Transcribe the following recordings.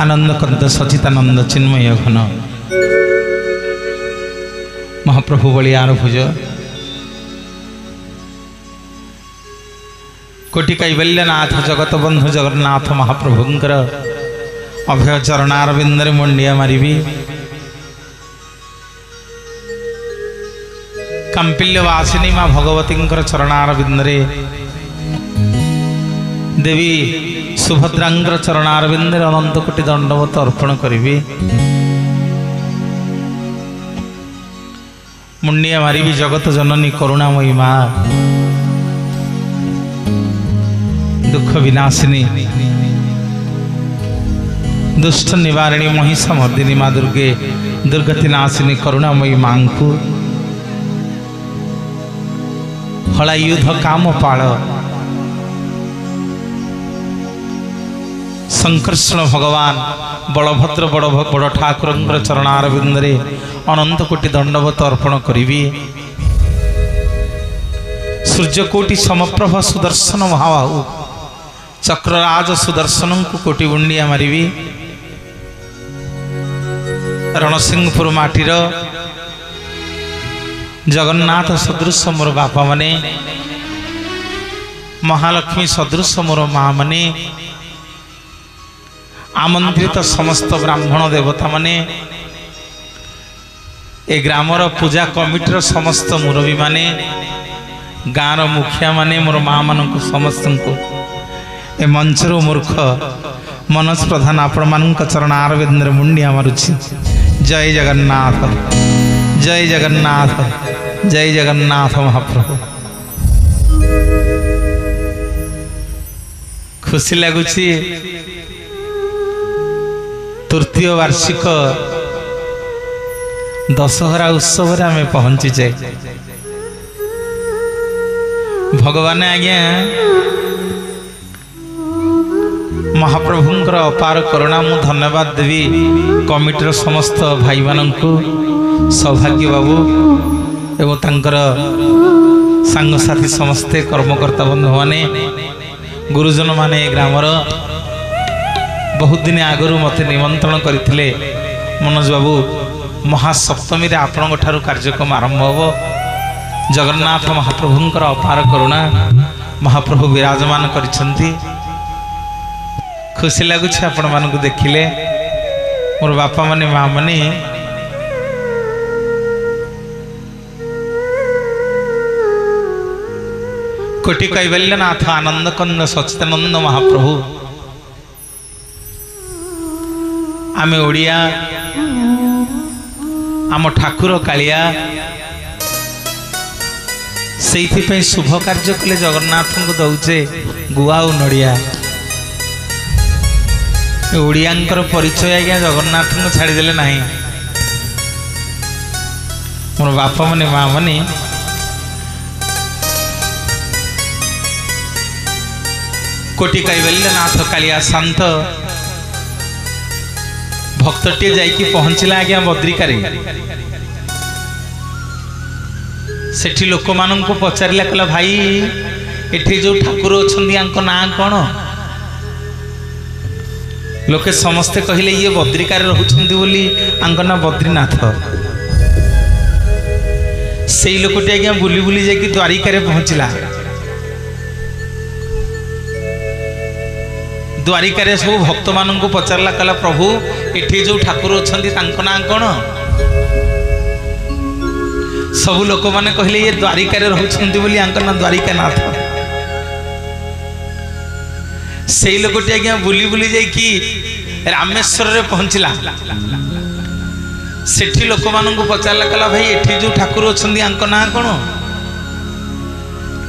आनंद कंद सचितानंद चिन्मय घन महाप्रभु बलियार भुज कोटि कैवल्यनाथ जगत बंधु जगन्नाथ महाप्रभुंकर अभय चरणारविंदर मुंडिया मारिबी कंपिल्यवासिनी माँ भगवती चरणारविंदरे देवी सुभद्रांगर चरणारविंदरे अनंत कोटि दंडवत अर्पण करी मुंडिया मारिबी जगत जननी करुणामयी माँ दुख विनाशिनी दुष्ट निवारिणी महिषा मर्दिनी माँ दुर्गे दुर्गति नाशिनी करुणामयी माँ को हला युद्ध काम पाल संकर्षण भगवान बलभद्र बड़ ठाकुर चरणारविंदरे अनंत कोटि दंडवत अर्पण करी सूर्यकोटि समप्रभ सुदर्शन महाबाहु चक्रराज सुदर्शन को कोटि गुंडिया मारिबी रणसिंहपुर माटीर जगन्नाथ सदृश मोर बापा माने महालक्ष्मी सदृश मोर माँ माने आमंत्रित समस्त ब्राह्मण देवता माने ए ग्रामर पूजा कमिटीर समस्त मुरबी माने गाँव मुखिया माने मोर माँ मान समस्त को ए मंचर मूर्ख मनोज प्रधान आपण मान चरण आरविंदर मुंडिया मारुछि। जय जगन्नाथ जय जगन्नाथ जय जगन्नाथ महाप्रभु। खुशी लगुच तृतीय वार्षिक दशहरा उत्सव आम पहुंची जाए भगवान आज्ञा महाप्रभुंकर अपार करुणा मु धन्यवाद देवी कमिटीर समस्त भाई मानू सौभाग्य बाबू एवं तांकर सांगसाथी समस्ते कर्मकर्ता बंधु माने गुरुजन माने ग्रामर बहुत दिन आगु मत निमंत्रण करते मनोज बाबू महासप्तमी रे आपण कार्यक्रम आरंभ हो जगन्नाथ महाप्रभुंकर अपार करुणा महाप्रभु विराजमान करिसेंती। खुशी लगुच आपण मानक देखिले मोर बापा माने माँ माने कोटि कैवल्यनाथ आनंद कंद सचिदानंद महाप्रभु आमे ओडिया आम ठाकुर कालिया से शुभ कार्य कले जगन्नाथ को दौचे गुआ और नड़िया ओडियांकर परिचय आज्ञा जगन्नाथ को छाड़देले ना मोर बापा माने माँ माने कोटि कैवल्यनाथ कालिया शांत भक्तटे जाइकी पहुँचला आज्ञा बद्रिकारे सेठी लोक मानन को पचारिला कहला भाई एठी जो ठाकुर अछंदी आंको ना कौन लोके समस्ते कहले ये बद्रिकारे रहउछंदी बोली आंको ना बद्रीनाथ सेई लोकटी आज्ञा बुली बुली जाइकी द्वारिकारे पहुँचला द्वारिकारे सब भक्त मानन को पचारला कहला प्रभु एठी जो ठाकुर अछंदी तांको ना कौन सब लोक माने कहले ये द्वारिकारे रहउछंती बोली आंको ना द्वारिकानाथ सेई लोकटी आज्ञा बुली बुली जाइकी रामेश्वर रे पहुँचला सेठी लोक मानन को पचारला कहला भाई एठी जो ठाकुर अछंदी आंको ना कौन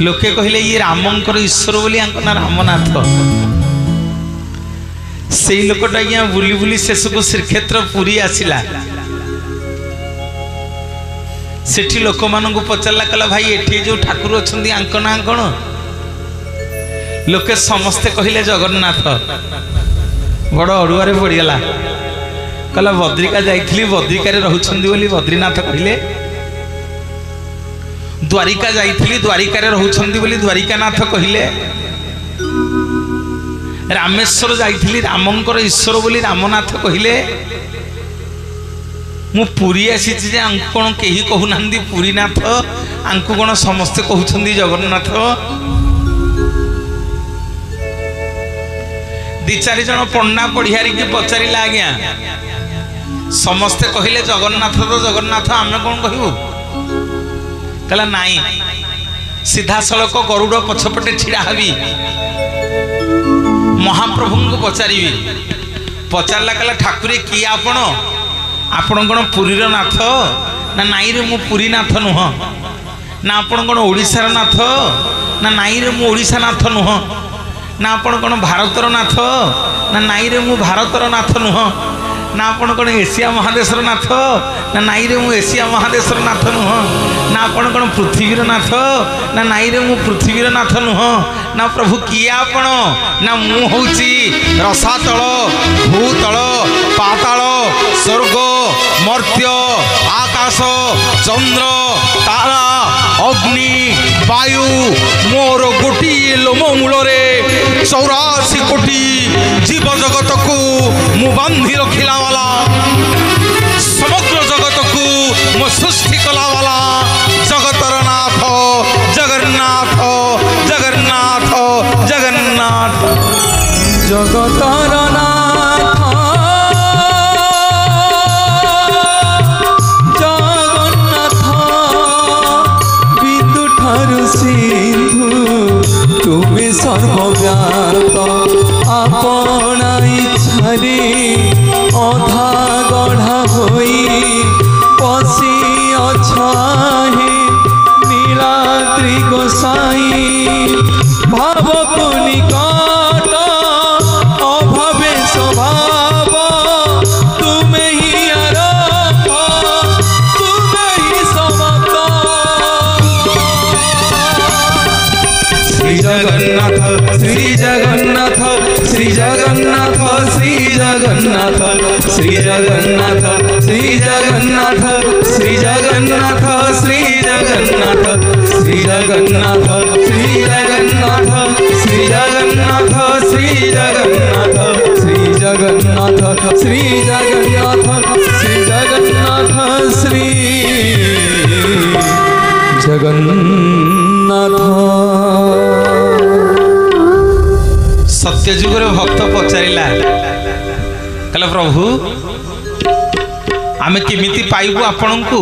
लोके कहले ये रामंकर ईश्वर बोली आंको ना रामनाथ से लोकटा आज्ञा बुली बुली शेष को श्रीक्षेत्र पुरी आसिला सेठी लोक मानू पचारा कहला भाई एठी जो ठाकुर अछंदी आंको ना कौन लोके समस्ते कहले जगन्नाथ बड़ अड़ुआरे पड़गला कहला बद्रिका जाइली बद्रिकारे रहउछंदी बोली बद्रीनाथ कहले द्वारिका जाइली द्वारिकारे रहउछंदी बोली द्वारिकानाथ कहले रामेश्वर जाइथिली रामंकर ईश्वर बोली रामनाथ कहले मु पुरी आसी जे आंकु कोन केही कहूना पुरीनाथ आंकु कोन समस्ते कहउछंदी जगन्नाथ। दी चारि जन पंडा पढ़ियारी के पचारिला आज्ञा समस्ते कहले जगन्नाथ तो जगन्नाथ आमे कोन कहबू कहला नाई सीधा सड़क गरुड़ पछपटे छिड़ा हबी महाप्रभु को पचारि पचारला कहला ठाकुरे किए आपण आपण कौन पुरीर नाथ ना नाई रे मु पुरी नाथ नुह ना आपण कौन ओडिशार नाथ ना नाई रे मु ओडिशा नाथ नुह ना आपण कौन भारतर नाथ ना नाई रे मु भारतर नाथ नुह ना आपण कौन एशिया महादेशर नाथ ना नाई रे मु एशिया महादेशर नाथ नुह ना आपण कौन पृथ्वीर नाथ ना नाई रे मु पृथ्वीर नाथ नुह ना प्रभु किए आपण ना मु होउची रसातल भूतल पाताल स्वर्ग मर्त्य आकाश चंद्र तारा अग्नि वायु मोर गोटी लोममूल 84 कोटी जीव जगत को मु बांधी रखिला वाला समग्र जगत को मु सृष्टि कला वाला जगतर नाथ जगन्नाथ जगन्नाथ जगन्नाथ जगतर नाथ जगन्नाथ बिंदु ठारु सिंधु तुमे सर्वव्याप्त आपना इच्छारे अधा गढ़ा होई पसी अछाहे नीलाद्रि गोसाई भावको निकट अभावे स्वभाव तुमे ही आरंभ तुमे ही समाप्त। श्री जगन्नाथ श्री जगन्नाथ श्री जगन्नाथ श्री जगन्नाथ श्री जगन्नाथ श्री जगन्नाथ श्री जगन्नाथ श्री जगन्नाथ श्री जगन्नाथ श्री जगन्नाथ श्री जगन्नाथ श्री जगन्नाथ श्री जगन्नाथ श्री जगन्नाथ श्री जगन्नाथ श्री जगन्नाथ। सत्यजुग भक्त पचारिला कहला प्रभु आमे केमिति पाइबु आपण को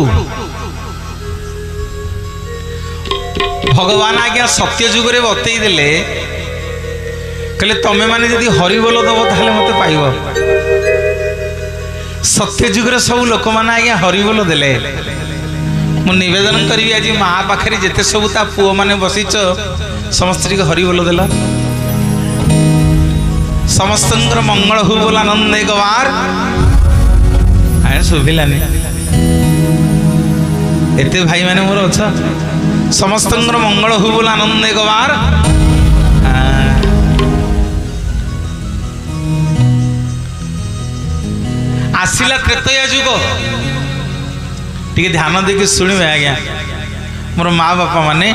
भगवान आज्ञा सत्यजुग बतई देले कहले तमे माने जदि हरिबोल दब ताहले मते पाइब। सत्यजुग सब लोक माने आज्ञा हरिबोल देले मु निवेदन करी आज माँ पाखे जिते सब ता पुओ माने बसीच समस्त हरिबोल देला समस्त मंगल हु बोल आनंद एक बार आए शुभिलानी एते भाई माने मोर अच्छा समस्त मंगल हु बोल आनंद एक बार आसिला त्रेतया जुग टी ध्यान देके शुणवे आज्ञा मोर माँ बापा माने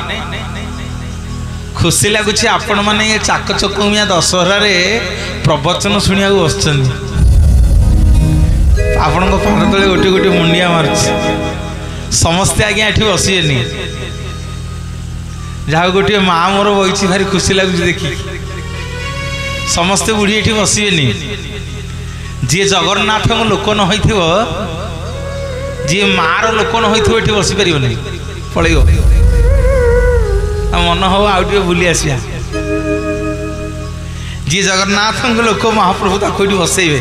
खुशी लगुच आपण मैंने ये चाकचकुमिया दशहरा प्रवचन शुणा बस आपण पाद तले गोटे गोटे मुंडिया मार समस्ते आज्ञा ये बसबेनि जहाँ गोटे माँ मोर बही भारी खुशी लगुच देखी समस्ते बुढ़ी ये बसबेनि जी जगन्नाथ लोक न हो जी मार लोक न हो बस पार पलैब मन हो आउ बुली आसिया जी जगन्नाथ लोक महाप्रभु ताको बसैबे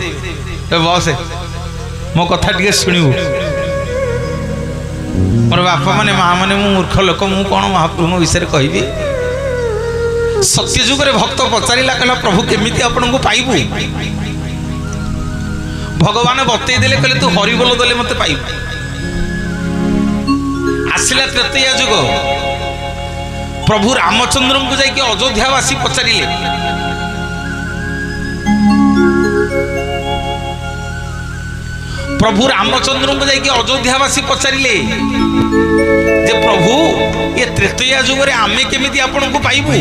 बस मो कथा टे शुणु मोर बापा माने माँ माने मु मूर्ख लोक मु कौन महाप्रभु विषय कहबी। सत्यजुग भक्त पचारिला कहला प्रभु केमिति आपन को पाइबू भगवान बतई देले कहले तू हरिबोल देले मते पाइबू। आसिला त्रेतया जुग प्रभु रामचंद्र को जाकि अयोध्यावासी पचारिले प्रभु रामचंद्र को जाकि अयोध्यावासी पचारिले जे प्रभु ये त्रेतया जुग रे आमे केमिति आपन को पाइबू।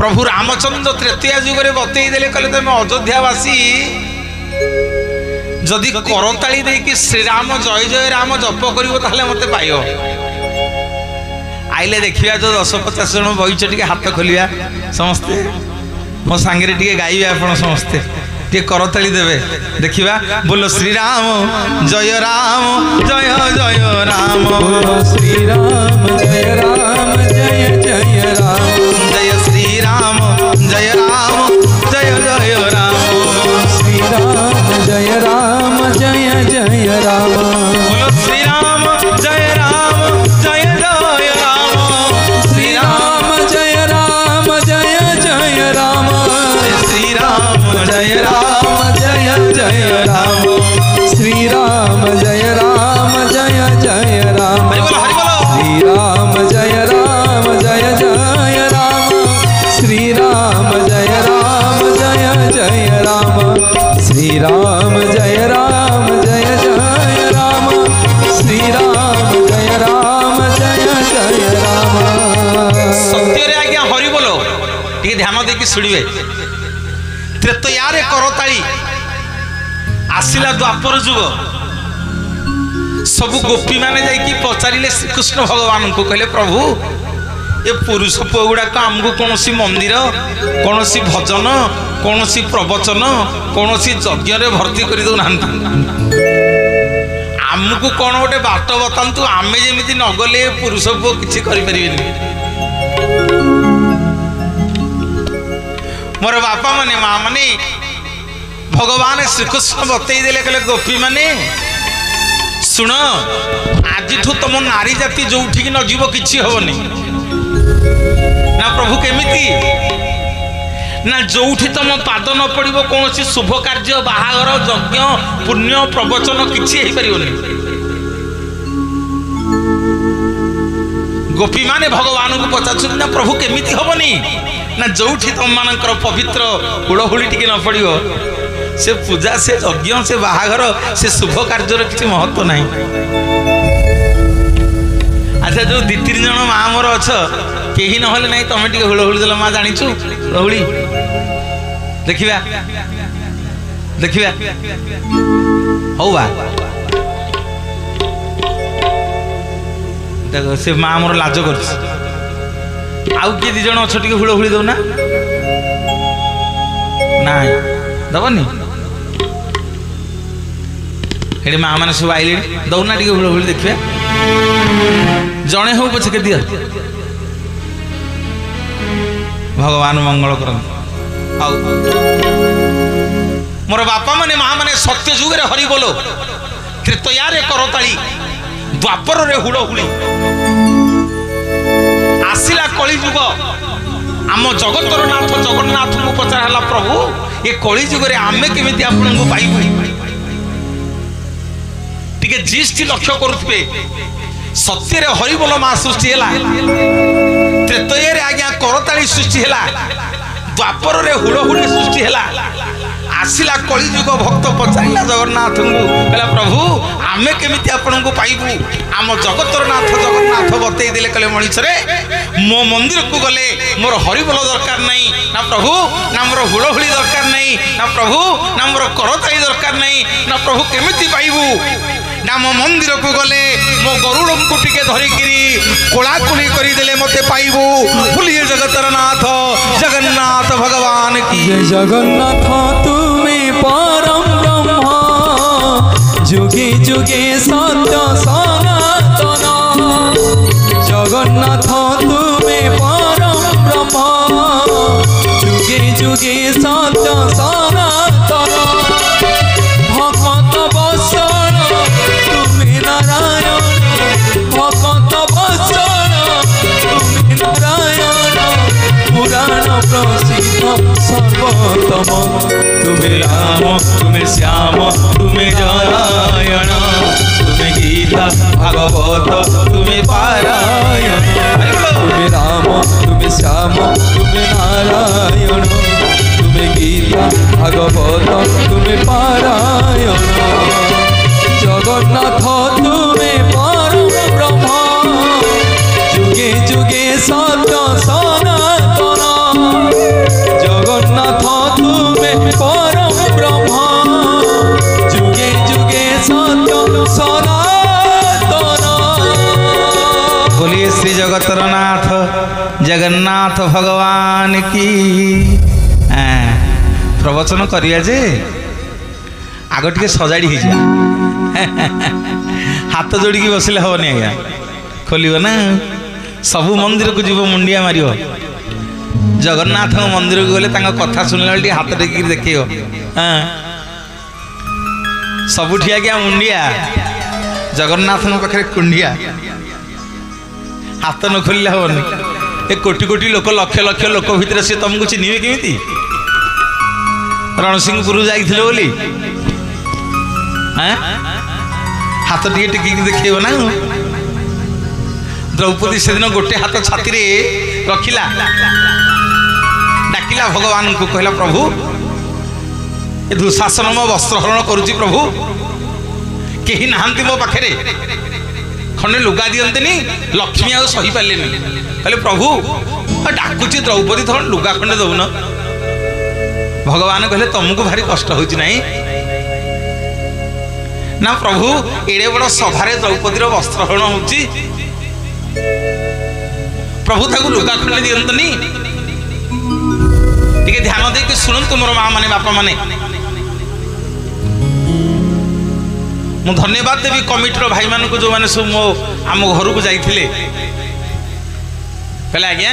प्रभु रामचंद्र तृतीय जुग में बतई देले कहले तुम अयोध्यावासी जदि करताली देकी श्रीराम जय जय राम जप करिवो ताहले मते पाइयो आइले देखिया जो 10-50 जन बहिच टिके हाथ खोलिया समस्ते मो सांगे टिके गाइबे आपण समस्ते टिके करताली देबे देखिबा बोलो श्रीराम जय जय राम बोलो श्री राम जय जय राम जय श्री राम जय जय राम श्री राम जय जय राम बोलो श्री राम जय जय राम श्री राम जय जय राम श्री राम जय जय राम श्री राम जय जय राम हरि बोलो श्री राम जय जय राम श्री राम जय जय राम श्री राम जय जय राम श्री राम जय जय राम सत्य रे आज्ञा हरि बोलो टिके ध्यान देकी सुनिबे त्रेतयारे करताली आसिला द्वापर जुग सब गोपी माने जाइकी पचारिले श्रीकृष्ण भगवान को कहले प्रभु ये पुरुष पुआ गुड़ाक आमको कौन सी मंदिर कौन सी भजन कौन सी प्रवचन कौन सी यज्ञ भर्ती कर दौना आमको कौन गोटे बाट बतातु आमे जमी न गले पुरुष पुओ किसी करें मोर बापा माने माँ माने भगवान श्रीकृष्ण बतई देले कहले गोपी माने शुण आज तुम नारी जाति जो न जीव किसी हेनी ना प्रभु केमिति ना जो तुम पाद न पड़ो कौन शुभ कार्य बाहागर यज्ञ पुण्य प्रवचन किसी हो पार गोपी माने भगवान को पचार ना प्रभु केमिति हेनी ना जो तुम मानकर पवित्र हुड़हुड़ी टिके न पड़ो से पूजा से यज्ञ से बाहागर से शुभ कार्यर किसी महत्व नहीं। अच्छा जो 2-3 जन माँ मोर अछ कहीं ना नहीं तुम टे हुड़हुड़ी देल माँ जाचु हुड़हुड़ी देखा देखा हौ बा देखो से माँ मोर लाज कर आउ किए 2 जन अछ टे हुड़हुड़ी दौना ना दबनी हेड़ी माँ मैंने सब आइले दौना टे हुड़हुड़ी देखिए जड़े हो पछे दिया भगवान मंगल कर मोर बापा माने माँ माने सत्य जुग रे हरि बोलो त्रेतयारे करताली द्वापर रे हुड़हुड़ी आसिला कली जुग आम जगतर नाथ जगन्नाथ को पचार प्रभु ये कली जुग रे आमे केमिति आपन को पाइबु टिके जीष्टि लक्ष्य करुथबे सत्य रे हरि बोल माँ सृष्टि है त्रेतये आज्ञा करताली सृष्टि है द्वापर रे हुड़हुड़ी सृष्टि है आसिला कलिजुग भक्त पचारा जगन्नाथ को कहला प्रभु आमे केमिति आपन को पाइबु आम जगतर नाथ जगन्नाथ बतई देले कहले मनीष रे मो मंदिर को गले मोर हरि बोल दरकार नहीं ना प्रभु ना मोर हुड़हुड़ी दरकार नहीं ना प्रभु ना मोर करताली दरकार नहीं ना प्रभु केमिति पाइबु ना मो मंदिर को गले मो गरुड़ को टिके धरिकी कोलाकुली करदेले मते पाइबू बोलिए जगतर नाथ जगन्नाथ भगवान की जय जगन्नाथ तुम्हें परम ब्रह्म जुगे जुगे सत्य सनातन जगन्नाथ तुम्हें परम ब्रह्म जुगे जुगे सत्य सनातन भगवत बसन तुम्हें नारायण भगवत बसन तुम्हें नारायण पुराण प्रसिद्ध सर्वोत्तम तुम्हें राम तुम्हें श्याम तुम्हें नारायण तुम्हें गीता भागवत तुम्हें पारायण तुम्हें राम तुम्हें श्याम तुम्हें नारायण तुम्हें गीता भागवत तुम्हें पारायण जगन्नाथ तुम्हें परम ब्रह्म जुगे जुगे सत्य सनातन जगतर नाथ जगन्नाथ भगवान की प्रवचन करिया जे आग टे सजाड़ी हाथ जोड़ी बसिले हेनी आज्ञा खोल ना सबू मंदिर को जीव मुंडिया मार जगन्नाथ मंदिर को गले कथा शुणला बेले हाथ टेक देख सबुठी आज्ञा मुंडिया जगन्नाथ पाखे कुंडिया हाथ न खोल हेनी ए कोटी कोटी लोक लक्ष लक्ष लोक भितर सी तुमको चिन्हे केमी रणसिंहपुर जाइए बोली हाथ टे टेक देखेब ना द्रौपदी से दिन गोटे हाथ छाती रे रखिला डाकिला भगवान को कहला प्रभु ए दुशासन मो वस्त्रहरण करुची प्रभु केही नाहंती मो पाखे खंडे लुगा दियंतनी लक्ष्मी आ सही पारे कहले प्रभु डाकुची द्रौपदी थोड़ा लुगा खंडे दौन भगवान कहले तुमको भारी कष्ट होची नहीं ना प्रभु एड़े बड़ सभारे द्रौपदीर वस्त्रहरण होची प्रभु ताकू लुगा खंडे दियंतनी टिके ध्यान देके शुणु मोर माँ माने बापा माने मु धन्यवाद देवी कमिटर भाई मान को जो मैंने सब मो आम घर को जाइए कहले आज्ञा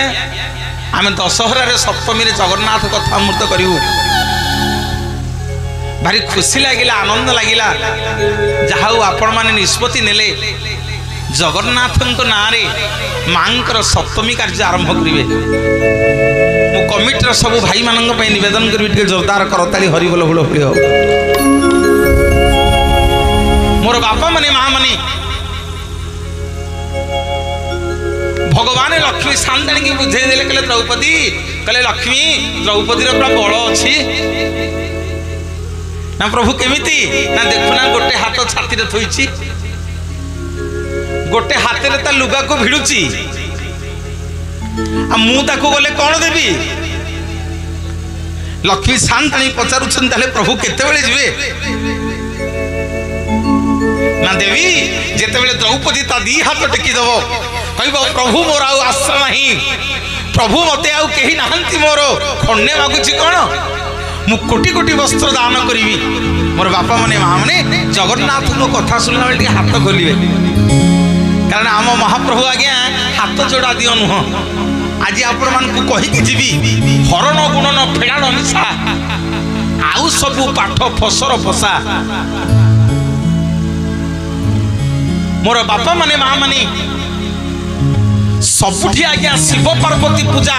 आम दशहरा सप्तमी जगन्नाथ कथा अमृत करूँ भारी खुशी लगिला आनंद लगिला जहा आपण मैंने निष्पत्ति नेले जगन्नाथ ना मांकर सप्तमी कार्य आरंभ करेंगे मो कमिटर सब भाई मान निवेदन करी जोरदार करताली हरिबोल हुल हुल मोर बापा माने माँ माने भगवान लक्ष्मी शांताणी की बुझे देले कहले द्रौपदी कहले लक्ष्मी द्रौपदीर पूरा बल अच्छी ना प्रभु केमिति ना देखुना गोटे हाथ छाती रे थोइछि गोटे हाथ रे ता लुगा को भिड़ुची आ मु ताको गले कौन देवी लक्ष्मी शांताणी पचारुछन ताले प्रभु केते बेले जिवे ना देवी जेते बेले द्रौपदी ता दी हाथ टेकी दबो कहबो प्रभु मोर आउ आश्रय नहीं प्रभु मते आउ केही नाहंती मोर खन्ने मागुची कोन मु कोटी कोटी वस्त्र दान करी मोर बापा माने माँ माने जगन्नाथ को कथा शुणला बेले हाथ खोलिए कारण आम महाप्रभु आज्ञा हाथ जोड़ा दियो नुह आज आपण मान को कहि कि जीवी हरण गुणन फेड़ाण मिशा आउ सबु पाठ फसर फसा मोर बापा माने माँ माने सबुठी आज्ञा शिव पार्वती पूजा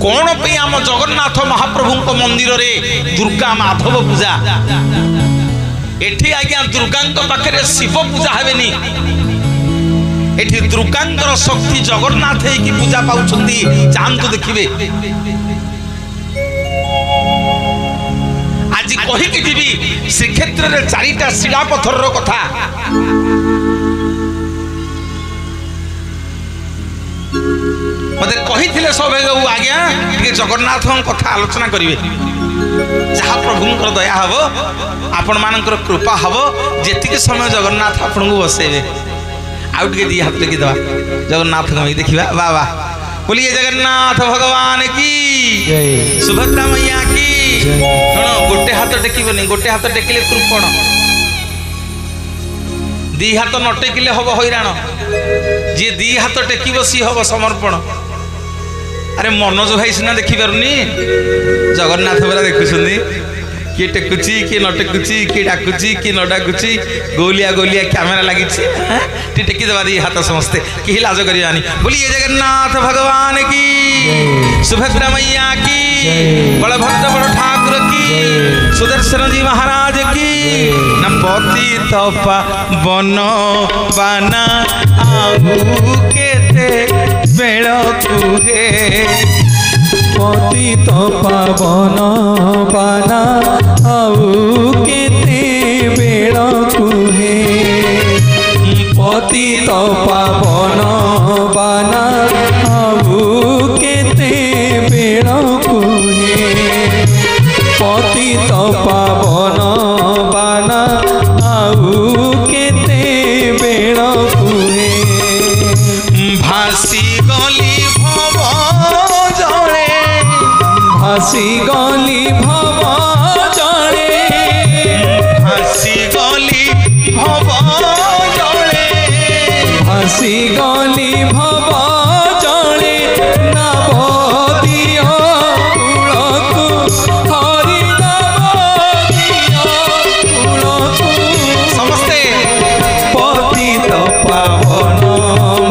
कौन पे आम जगन्नाथ महाप्रभु मंदिर रे दुर्गा माधव पूजा एठी आज्ञा दुर्गा पाखे शिव पूजा हेनी एठी दुर्गांकर शक्ति जगन्नाथ की पूजा पाउछंती जानतु देखिबे आज कहि कि जीवी श्रीक्षेत्र रे चारिटा शिला पत्थर रो कथा मते कहि थिले सब आज्ञा कि जगन्नाथ कथा आलोचना करिवे जहाँ प्रभु दया हम आपण मान कृपा हम जी समय जगन्नाथ आपन को बसेबे आउ टे दी हाथ टेकी दवा जगन्नाथ को देखा वाह वाह बोलिए जगन्नाथ भगवान की सुभद्रा मैया की शुण गोटे हाथ टेकबनी गोटे हाथ टेकिले कृपण दी हाथ न टेकिले हम हैरान जी दी हाथ टेकिब सी हम समर्पण अरे मनोज भाई सीना देखी पारुनी जगन्नाथ बेला देखुंदी किए टेकुची किए न टेकुची किए डाकुची किए न डाकुची गोलिया गोलिया कैमेरा लगी टेकी दबा दी हाथ समस्ते कहीं लाज करियानी बोलिए जगन्नाथ भगवान की सुभद्रा मैया की बलभद्र बड़ ठाकुर की सुदर्शन जी महाराज की न पति तपा बन बाना आगु केते बेल कुहे पतित पावन बाना आउ केते बेल कुहे पतित पावन बाना आउ केते बेल कुहे पतित पावन बाना आउ केते बेल कुहे भासी गली भव जड़े भासी गली भव जड़े भासी गली भव जड़े नवदिया कूलकु हरि नवदिया कूलकु समस्ते पतित पावन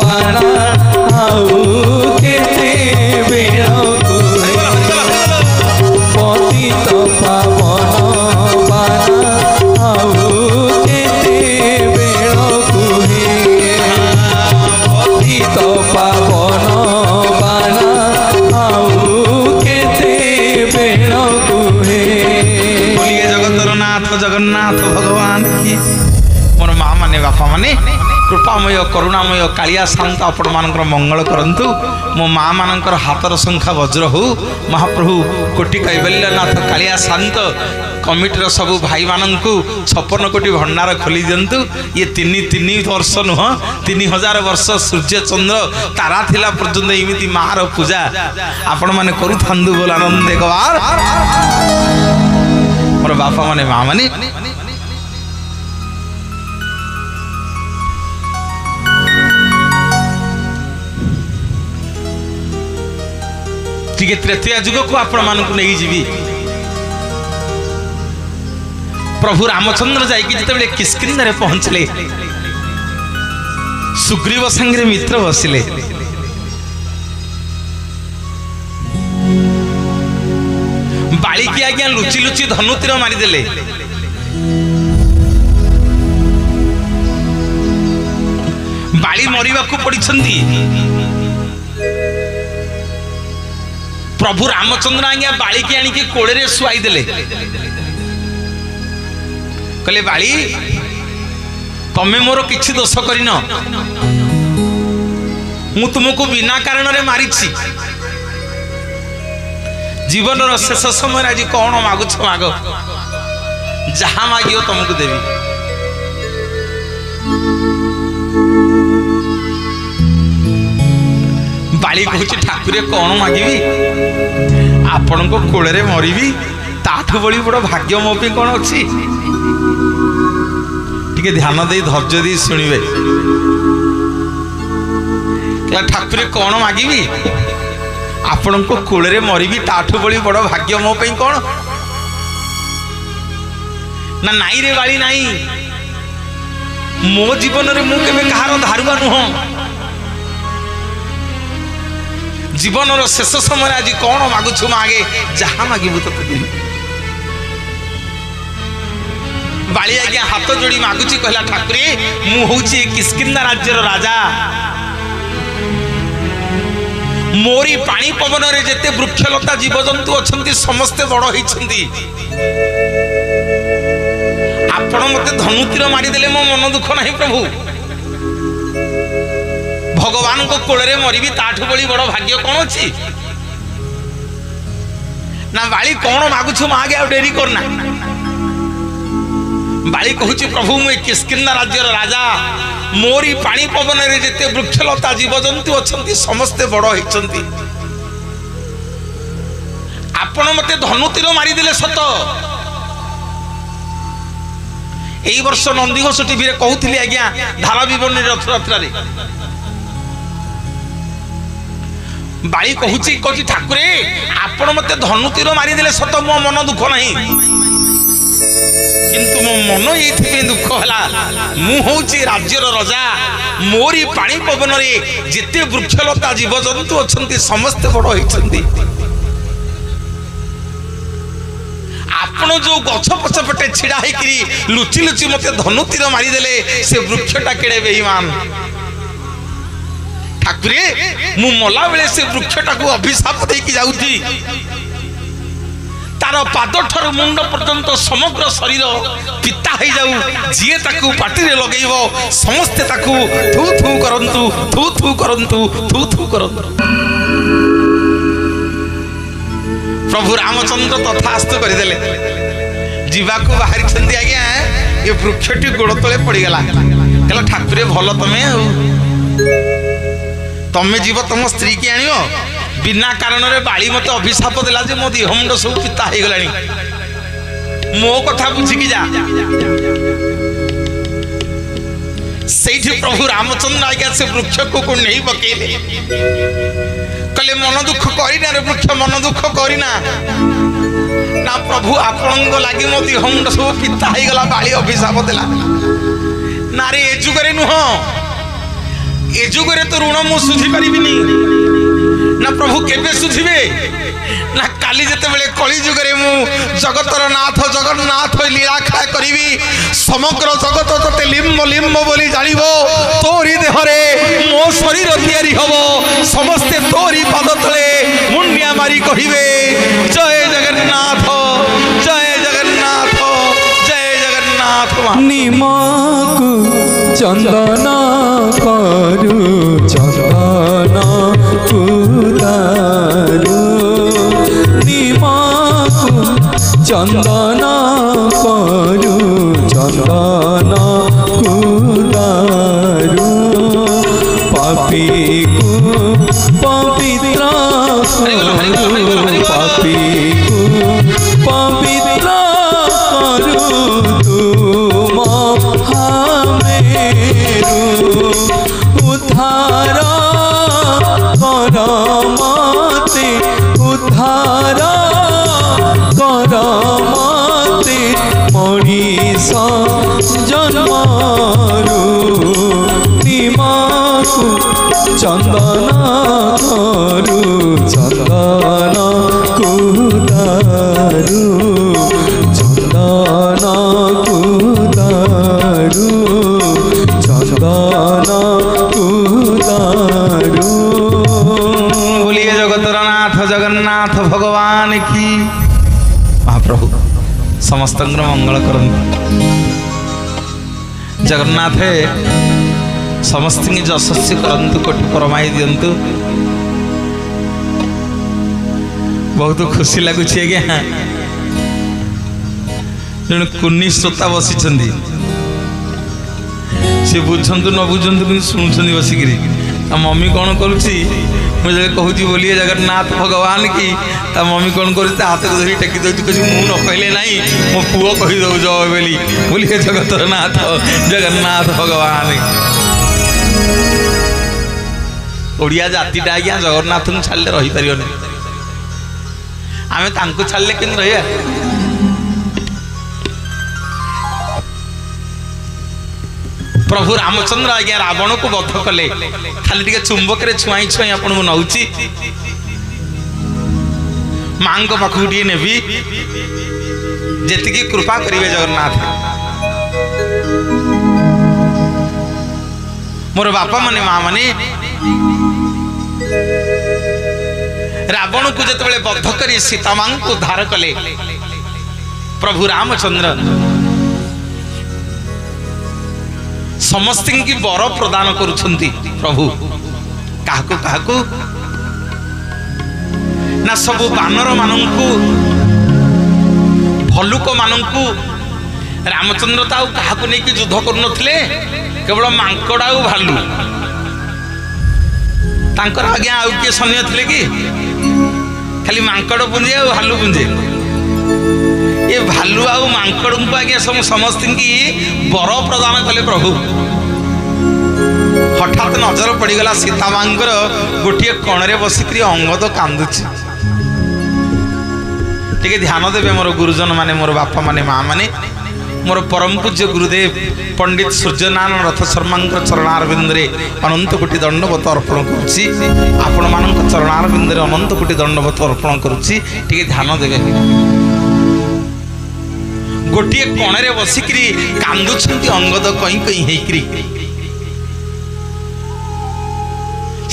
बाणा आउ केते बेळकु पतित पावन बाणा आउ केते बेळकु पतित पावन बाणा आउ केते बेळकु बोलिए जगतर नाथ जगन्नाथ भगवान की मोर माँ माने बापा माने कृपामय करुणामय कालिया शांत आपण मानकर मंगल करंतु मो माँ मानकर हाथर संख्या वज्र हो महाप्रभु कोटि कैवल्यनाथ कालिया शांत कमिटर सबु भाई मानंकु 56 कोटी भंडार खोली दिंतु ये तीन वर्ष नुह 3000 वर्ष सूर्य चंद्र तारा थिला पर्यंत एमिति मार पूजा आपण माने करू थांदु बोल आनंद एक बार मोर बापा माने माँ माने टिके तृतीय युग को आपण मानक नहीं जीवी प्रभु रामचंद्र जाइए जिते किष्किंधा पहुंचले सुग्रीव संगे मित्र बसिले बाली की आज्ञा लुचि लुचि धनु तीर मारिदेले बाली मरिबा को पड़िछंती प्रभु रामचंद्र आज्ञा बाली की आनिके कोड़े रे सुआई देले कहले बाली तमे मोर किछि दोष करिन मु तुमको बिना कारण रे मारिछि जीवन रो शेष समय आज कौन मागुछ माग जहा मागियो तुमको देवी बाली कहूँ ठाकुर कौन मागिबी आपण को कोड़े रे मरिबी ताठू बड़ी बड़ भाग्य मो पे कौन अच्छी टिके ध्यान दे धैर्य दे शुणवे ठाकुर कौन मागिबी आपण को कोड़े रे मरिबी ताठू बड़ी बड़ भाग्य मो पे कौन ना नाई रे बाली नाई मो जीवन रे मु केबे कहार धारुआ नुह जीवन शेष समय आज कौन मागुछु मागे जहा मागिबु तो बाली आज्ञा हाथ जोड़ी मागुची कहला ठाकुरे मु होउची किष्किंधा राज्यर राजा मोरी पानी पवन रे जेते वृक्षलता जीवजंतु अछंती समस्ते बड़ होइछंती आपण मते धनुतीर मारी देले मो मन दुख नाही प्रभु भगवान को कोड़े मरिबी ताठू बड़ी बड़ भाग्य कौन अच्छी ना बाली कौन मागुछु मागे आ डेरी करना बाली कहूची प्रभु मु किष्किंधा राज्यर राजा मोरी पानी पवन रे जेते वृक्षलता जीवजंतु अछंती समस्ते बड़ होइछंती आपण मते धनुतीर मारी देले सत एई वर्ष नंदीघोष टीवी रे कहूथिली आज्ञा धारा विवरणी रथयात्रा रे बाली कहूची कहूची ठाकुरे आपण मते धनुतीर मारी देले सत मो मन दुख नाही किंतु मो मन एथि दुख हला मु होउची राज्यर राजा मोरी पानी पवन रे जेते वृक्षलता जीवजंतु अछंती समस्त बड़ होइछंती आपण जो गछ पछ पटे छिड़ा हेकरी लुचि लुचि मते धनुतीर मारी देले से वृक्षटा केड़े बेईमान ठाकुरे मु मला बेले से वृक्षटा को अभिशाप देकी जाउची तार पाद ठर मुंड पर्यंत समग्र शरीर पिता हो जाऊ जीए ताकू पाटी रे लगेइबो समस्ते ताकू थू थू करंतु थू थू करंतु थू थू करंतु प्रभु रामचंद्र तथास्तु करदेले जीवाकू बाहरी छंदी आज्ञा ये वृक्षटी गोड़ तले पड़ी गला कहला ठाकुरे भल तमे तमे जीव तुम स्त्री की आनियो बिना कारण रे बाली मत अभिशाप देला जे मो देह मुंड सब पिता हो गलानी मो कथा बुझिकी जा सेठी प्रभु रामचंद्र आज्ञा से वृक्ष को नहीं पकेले कले मन दुख करिना रे वृक्ष मन दुख करिना ना प्रभु आपण लगी मो देह मुंड सब पिता हो गला बाली अभिशाप देला ना रे ए जुगरे नुह ए जुगरे तो ऋण मु सुझी परिबिनी ना प्रभु केबे सुझिबे ना काली जते बेले कली जुगरे मु जगतर नाथ जगन्नाथ लीला खा करिवि समग्र जगत तते लिम्ब लिम्ब बोली जानिबो तोरी देहरे मो शरीर तयारी हबो समस्ते तोरी पाद तले मुंडिया मारी कहिबे जय जगन्नाथ जय जगन्नाथ जय जगन्नाथ निमकु चंदन करू चंदन उदारू निमकु चंदन करू चंदन उदारू पापी को पवित्र करू पापी को पवित्र करू तुम उद्धार कर मते उद्धार कर मते मनीष जन्मरू निमकु चंदन करू चंदन कुदारू चंदन कुदारू चंदन कुदारू। बोलिए जगतरनाथ जगन्नाथ भगवान की। महाप्रभु समस्त मंगल करंतु जगन्नाथ समस्त यशस्वी करंतु कोटि परमाई दिंतु। बहुत खुशी लगुच आज्ञा जन कुन्नी श्रोता बसी सी बुझंतु न बुझंतु कि शुणुंट बसिकी मम्मी कौन करुच्ची मुझे कहूँ बोलिए जगन्नाथ भगवान की ता मम्मी कौन कर हाथ को धरी टेकी दूसरी कह मुझे न कहले ना मो पुओ कहीदे जय बोली बोलिए जगतर नाथ जगन्नाथ भगवान। ओडिया जातिटा आज्ञा जगन्नाथ को छाड़े रही पार आम छाड़े कि रहा प्रभु रामचंद्र आज्ञा रावण को बध कले खाली टे चुंबक छुआई छुआई आपन को नौची मां पाख टे ने जी कृपा करेंगे जगन्नाथ मोर बापा माने माँ माने रावण को जिते बध कर सीता मां को उद्धार कले प्रभु रामचंद्र समस्त की बर प्रदान करुछंती प्रभु काहकु काहकु ना सबु बानर मानंकु भलुक मानंकु रामचंद्र तो काहकु नहीं कि युद्ध कर नथिले केवल मांकड़ आ भालू तांकर आज्ञा आउ किए सैन्य थिले कि खाली मांकड़ पुंजे आ भालू पुंजे ये भालू आ मांकड़ को आज्ञा समस्त की बर प्रदान कले प्रभु। हठात नजर पड़गला सीता मांकर गोटे कणरे बसिक अंगद कांदुची टे ध्यान देवे मोर गुरुजन माने मोर बापा माने माँ माने मोर परम पूज्य गुरुदेव पंडित सूर्यनारायण रथ शर्मा चरणारविंदे अनंत कोटि दंडवत अर्पण करुच्ची आपण मान चरणारविंदे अनंत कोटि दंडवत अर्पण करुच्ची टे ध्यान देवे गोटे कणरे बसिकी कांदुंट अंगद कई कई हेकरी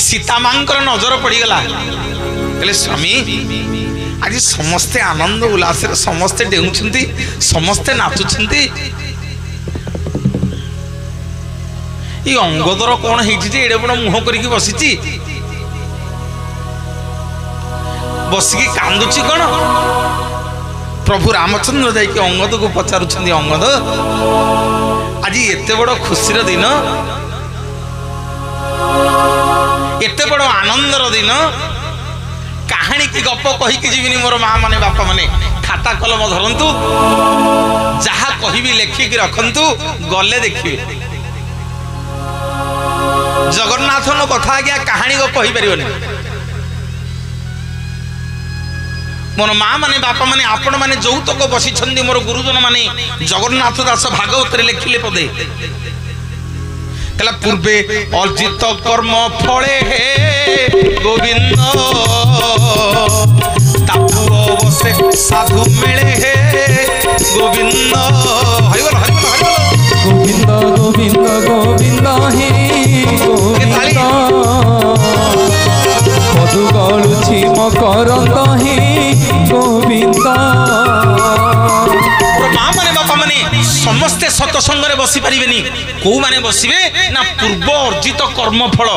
सीता मांकर नजर पड़गला कहले स्वामी आज समस्ते आनंद उल्लास समस्ते डेउछंती समस्ते नाचुछंती ये अंगदर कौन है एडे बड़ मुह करके बसी बसिकी कांदुची कौन प्रभु रामचंद्र जाकि अंगद को पचारुंट अंगद आज एत बड़ खुशी दिन एत बड़ आनंदर दिन कहानी की गप कहीकि जीविनी मोर माँ माने बापा माने खाता कलम धरतु जहाँ कहबी लेखिक रखु गले देखिए जगन्नाथ कथा आज्ञा कहानी को कही पारिबनी मोर माँ माने बापा माने आपण माने जौतक बसी मोर गुरुजन माने जगन्नाथ दास भागवत लिखिले पदे कहला पूर्वे अर्जित कर्म फले हे गोविंद तापु अवश्य साधु मिले हे गोविंद हरिबल हरिबल हरिबल गोविंद गोविंद गोविंद हे गोविंद मधु गलुछि मकरंद हे गोविंद माँ माने बापा माने समस्ते सतसंग बसी पारिबेनी को माने बसिबे ना पूर्व अर्जित कर्मफल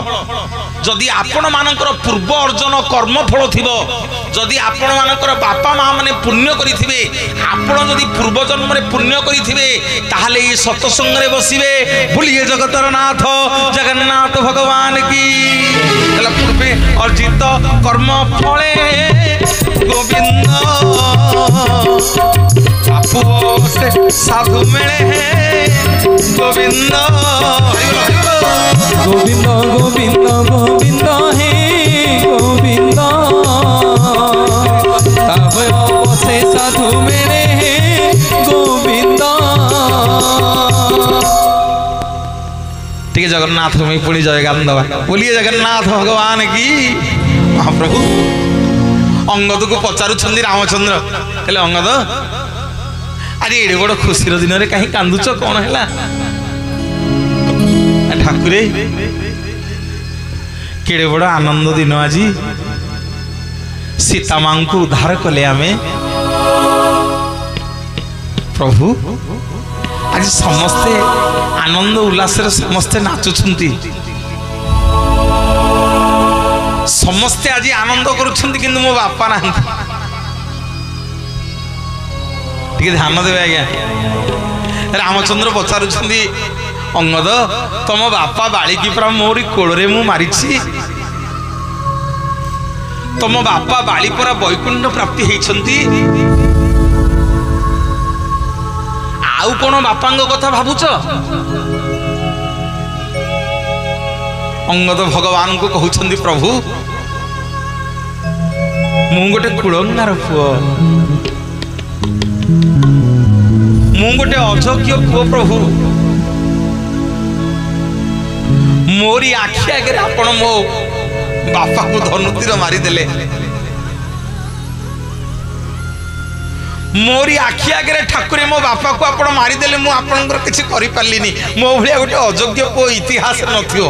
जदि आपण मानकर पूर्व अर्जन कर्मफल थिबो जदि आपण मानकर बापा माँ माने पुण्य करिथिबे आपण जदि पूर्व जन्म रे पुण्य करिथिबे ताहाले ई सतसंग रे बसिबे भूलिए जगतर नाथ जगन्नाथ भगवान की तला पूर्वे अर्जित कर्मफले गोविंद से साधु मिले गोविंद गोविंद गोविंद गोविंद हे गोविंद तब से साधु मिले हे गोविंद ठीक है जगन्नाथ में पुणी जयगान दवा बोलिए जगन्नाथ भगवान की महाप्रभु अंगद को पचारुछंदी रामचंद्र कहले अंगद अरे एडे बड़ खुशी दिन में कहीं कांदुच कौन है ठाकुरे केड़े बड़ आनंद दिन आज सीता मां को उद्धार कले आमे प्रभु आज समस्ते आनंद उल्लास समस्ते नाचुछंती समस्ते आज आनंद करुछंती किंतु मो बापा ना ध्यान देवे आज्ञा रामचंद्र पचारुछंती अंगद तुम बापा बालिकी परा मोरी कोड़े मु मारी तुम बापा बाली परा वैकुंठ प्राप्ति होती आउ कौन बापा कथा भावुच अंगद भगवान को कहते प्रभु मु गोटे कुलंगार पुओ मु गोटे अयोग्य पुओ प्रभु मोरी आखि आगे आपण मो बापा को धनुतीर मारिदेले मोरी आखि आगे ठाकुरे मो बापा को आपण मारिदेले मु आपणकर किछि करि पारलिनी मो भलिया गोटे अयोग्य पुओ इतिहास नथियो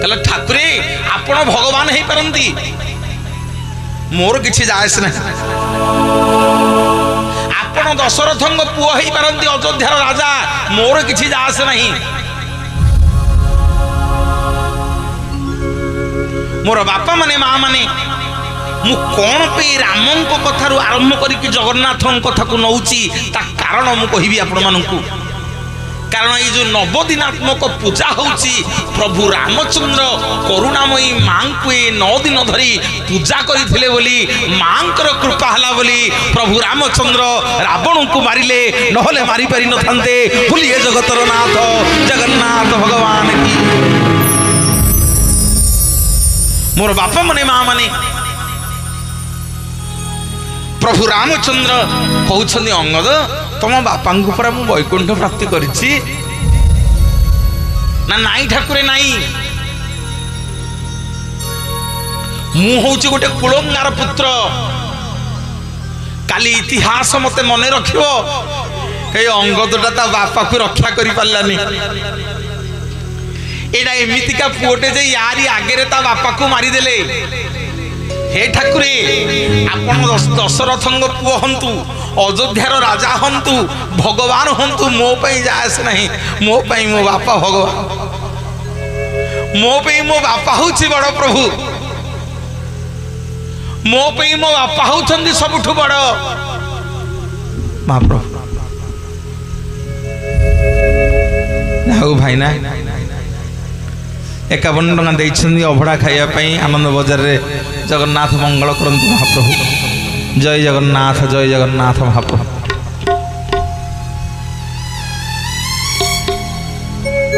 कहला ठाकुरे आपण भगवान हे परंती मोर किछि जायस ना आपण दशरथंग पुओ हे परंती अयोध्यार राजा मोर किछि जायस नहीं मोर बापा माने माँ माने मु कौन पे रामन को कथारु आरंभ करिक जगन्नाथ कथा को नौची ता कारण मु कहिबी आपण मानकू कारण ये जो नवदिनात्मक पूजा होची प्रभु रामचंद्र करुणामयी मां को 9 दिन धरी पूजा करथिले बोली मांकर कृपा हला बोली प्रभु रामचंद्र रावण को मारिले नहले मारी पारि न थांते भूलिए जगतर नाथ जगन्नाथ भगवान की मोर बापा मने मां माने प्रभु रामचंद्र कहउछन्ती अंगद तुम बापा को परा मु वैकुंठ प्राप्ति करिछि ना नाई ठाकुरे नाई मु होउछि गोटे कुलंगार पुत्र काली इतिहास मते मने रखिबो ए अंगदटा ता बापा को रक्षा करि पालानी एडा एमितिका पुओटे जे यारी आगे ता बापा को मारी देले हे ठाकुरे आपण दशरथंग पुओ हंतु अयोध्यार राजा हंतु भगवान हंतु मो पई जायस नहीं मो पई मो बापा भगवान मो पई मो बापा होछि बड़ प्रभु मो पई मो बापा होछंती सबठु बड़ महाप्रभु नाउ भाई ना 51 टଙ୍କା ଦେଇଛନ୍ତି ଅଭଡ଼ା ଖାଇବା ପାଇଁ ଆନନ୍ଦ ବଜାରରେ। ଜଗନ୍ନାଥ ମଙ୍ଗଳ କରନ୍ତୁ ମହାପ୍ରଭୁ। ଜୟ ଜଗନ୍ନାଥ, ଜୟ ଜଗନ୍ନାଥ ମହାପ୍ରଭୁ।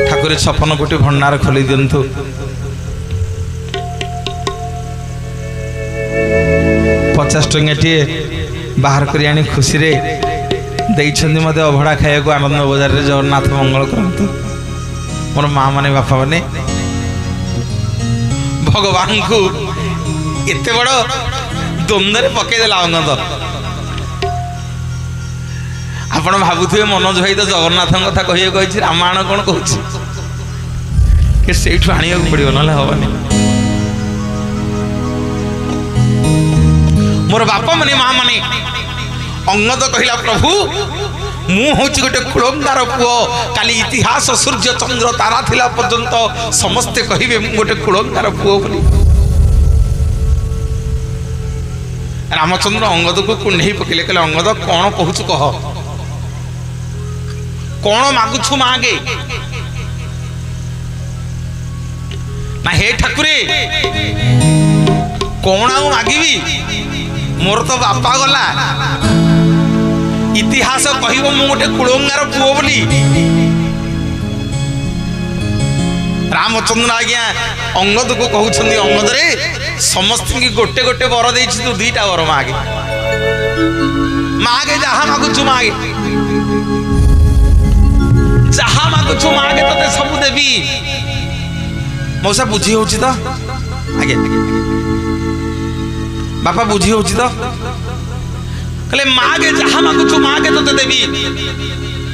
ଠାକୁର 56 କୋଟି ଭଣ୍ଡାର ଖୋଲି ଦିଅନ୍ତୁ। पचास टंकाटिए बाहर कर आनी खुशी रे ଦେଇଛନ୍ତି मते अभड़ा खाइବାକୁ आनंद बजार रे। जगन्नाथ मंगल करंतु मोर माँ माने बापा माने भगवान को एते बड़ द्वंद्व पकई देला अंगद। आपण भाबुथिबे मनोज भाई तो जगन्नाथ कथा कहिए कहि रामायण कोन कहूछि के सेठु आनिया पड़ियो नले हबनी। मोर बापा माने माँ माने अंगद कहला प्रभु मु हूँ गोटे कुलंगार पुओ काली इतिहास सूर्य चंद्र तारा थिला पर्यंत समस्ते कहिबे मु गोटे कुलंगार पुओ बोली। रामचंद्र अंगद को कुंडई पकेले कहले अंगद कौन कहूछु कह कौन मागुछु मागे ना हे ठाकुरे कौन आउ मागिबी मोर तो बापा गला इतिहास कहब मु गोटे कुलंगार पुओ बोली। रामचंद्र आज्ञा अंगद को कहउछंदी अंगद रे समस्त की गोटे गोटे वर देछि तू दुईटा वर मागे मागे जहा मागुछु मागे जहा मागुछु मागे तते सब देबी। मौसा बुझी होछि त आगे बापा बुझी होछि तो कहले मागे जहा मागुछु मागे तोते देबी।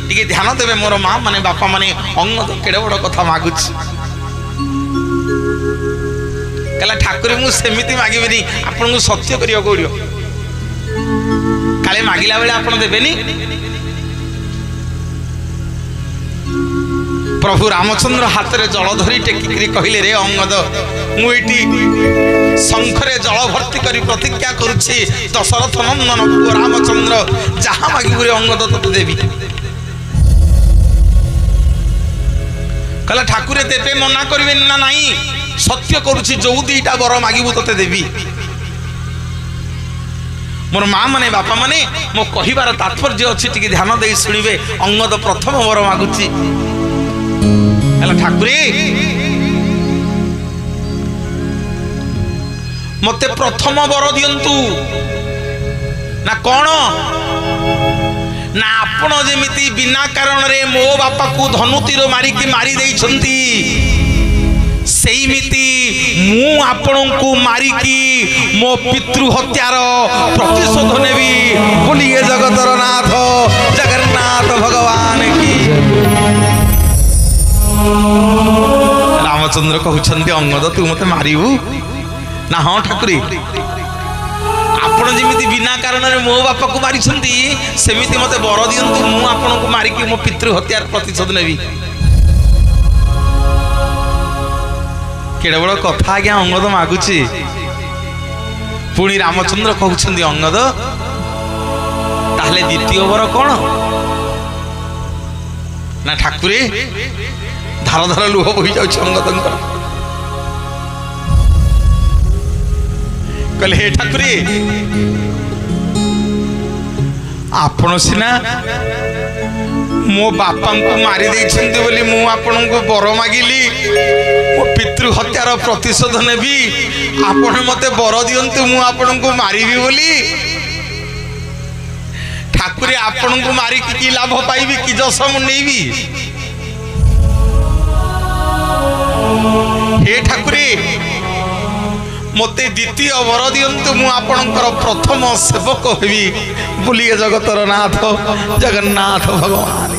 टिके ध्यान देबे मोर माँ माने बापा माने अंगद केडे बड़ कथा मागुछ। कहला ठाकुर मु सेमिति मागिबेनी आपन को सत्य करियो कोडियो काले मागिला बेले आपन देबेनी। प्रभु रामचंद्र हाथ रे जल धरी टेकिकरी कहले रे अंगद मुइटी शंखरे जल भर्ती करी प्रतिज्ञा करुछि दशरथ नंदन पुओ रामचंद्र जहा मागिबु रे अंगद तते देबी। कहला ठाकुरे देबे मना करिवे ना नाही सत्य करुछि जो दुईटा वर मागिबु तते देबी। मोर माँ माने बापा माने मो कहिबार तात्पर्य अछि टिके ध्यान देई सुनिबे। अंगद प्रथम वर मागुछि ठाकुरे मते प्रथम वर दियंतु ना कौन ना आपण जेमिति बिना कारण रे मो बापा को धनुतीर मारिकी मारी देइछंती सेइमिति मु आपण को मारिकी मो पितृ हत्यार प्रतिशोध नेबी बोलिए जगतर नाथ जगन्नाथ भगवान की। रामचंद्र कहउछंती अंगद तू मते मारिबू ना हाँ ठाकुरे आपण जेमिति बिना कारण रे मो बापा को मारी छंती सेमिति मते बर दियंतु मु आपण को मारी कि मो पितृ हत्यार प्रतिशोध नेबी। केडे बड़ कथा आज्ञा अंगद मागुची। पुणी रामचंद्र कहउछंती अंगद ताहले द्वितीय वर कोन ना ठाकुरे धार धार लुह बही जाउछ अंगदंकर। कहले हे ठाकुरे आपण सिना मो बापा को मारी देइछंती बोली मु आपण को बर मागिली मो पितृ हत्यार प्रतिशोध नेबी आपण मते बर दियंतु मु आपण को मारिबी बोली। ठाकुरे आपण को मारी की लाभ पाइबी कि जस मु नेबी। हे ठाकुरे मते द्वितीय वर दियंतु मु आपणकर प्रथम सेवक हेबी बोलिए जगतर नाथ जगन्नाथ भगवान।